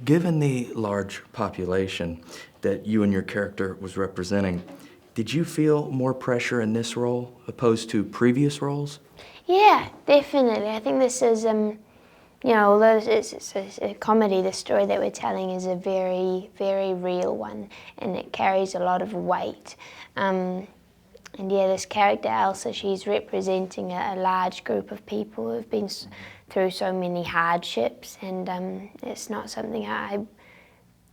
Given the large population that you and your character was representing, did you feel more pressure in this role opposed to previous roles? Yeah, definitely. I think this is, you know, although it's a comedy, the story that we're telling is a very, very real one, and it carries a lot of weight. And yeah, this character, Elsa, she's representing a large group of people who have been through so many hardships, and it's not something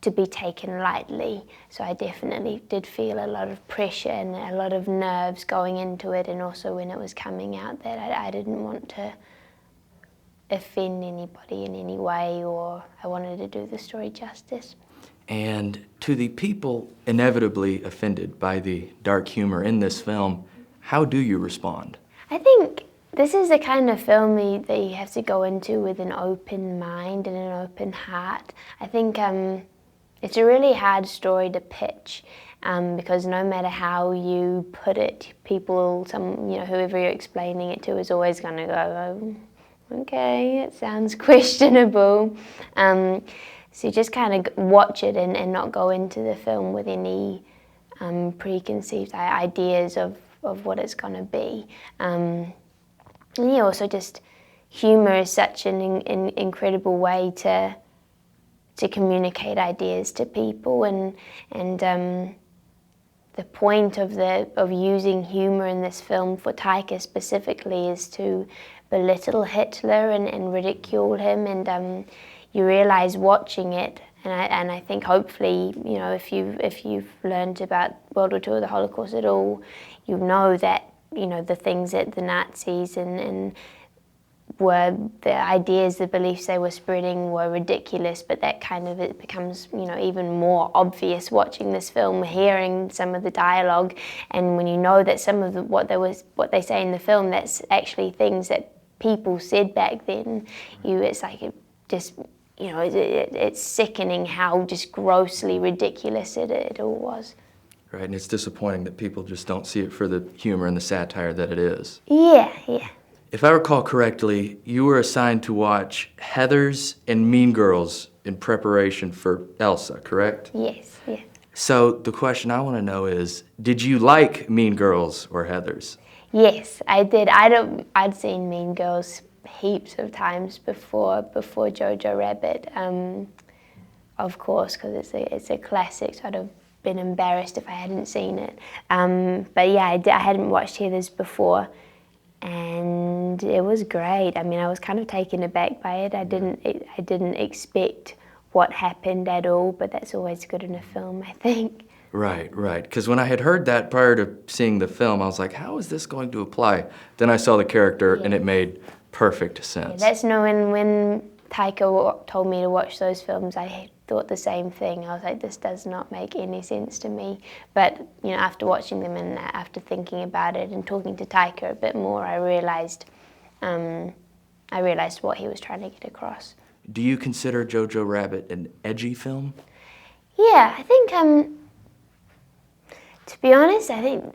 to be taken lightly. So I definitely did feel a lot of pressure and a lot of nerves going into it, and also when it was coming out that I didn't want to offend anybody in any way, or I wanted to do the story justice. And to the people inevitably offended by the dark humor in this film, how do you respond? I think this is the kind of film that you have to go into with an open mind and an open heart. I think it's a really hard story to pitch because no matter how you put it, people, whoever you're explaining it to is always going to go, oh, okay, it sounds questionable. So you just kind of watch it and not go into the film with any preconceived ideas of what it's going to be. And yeah, also just humour is such an incredible way to communicate ideas to people, and the point of using humour in this film for Taika specifically is to belittle Hitler and ridicule him, and you realise watching it, and I think hopefully, you know, if you've learned about World War II or the Holocaust at all, you know that, you know, the things that the Nazis and were, the ideas, the beliefs they were spreading were ridiculous, but that kind of, it becomes, you know, even more obvious watching this film, hearing some of the dialogue, and when you know that some of what they say in the film, that's actually things that people said back then, it's like it just, you know, it's sickening how just grossly ridiculous it all was. Right, and it's disappointing that people just don't see it for the humor and the satire that it is. Yeah, yeah. If I recall correctly, you were assigned to watch Heathers and Mean Girls in preparation for Elsa, correct? Yes, yeah. So the question I want to know is, did you like Mean Girls or Heathers? Yes, I did. I'd seen Mean Girls heaps of times before JOJO Rabbit, of course, because it's a classic. So I'd have been embarrassed if I hadn't seen it. But yeah, I hadn't watched Heathers before, and it was great. I mean, I was kind of taken aback by it. I didn't expect what happened at all, but that's always good in a film, I think. Right, right. Because when I had heard that prior to seeing the film, I was like, how is this going to apply? Then I saw the character, and it made perfect sense. Yeah, that's when Taika told me to watch those films, I thought the same thing. I was like, this does not make any sense to me. But you know, after watching them and after thinking about it and talking to Taika a bit more, I realized what he was trying to get across. Do you consider JOJO Rabbit an edgy film? Yeah, I think, to be honest, I think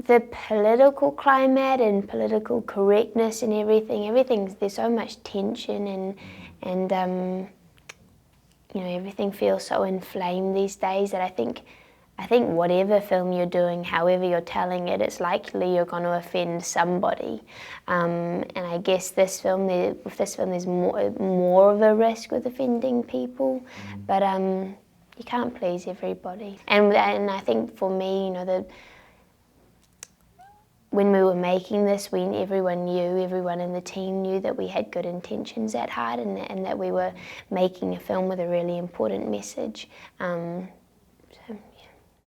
the political climate and political correctness and everything, there's so much tension and you know, everything feels so inflamed these days that I think whatever film you're doing, however you're telling it, it's likely you're going to offend somebody. And I guess with this film there's more of a risk with offending people, but you can't please everybody. And I think for me, you know, when we were making this, everyone in the team knew that we had good intentions at heart, and that we were making a film with a really important message. So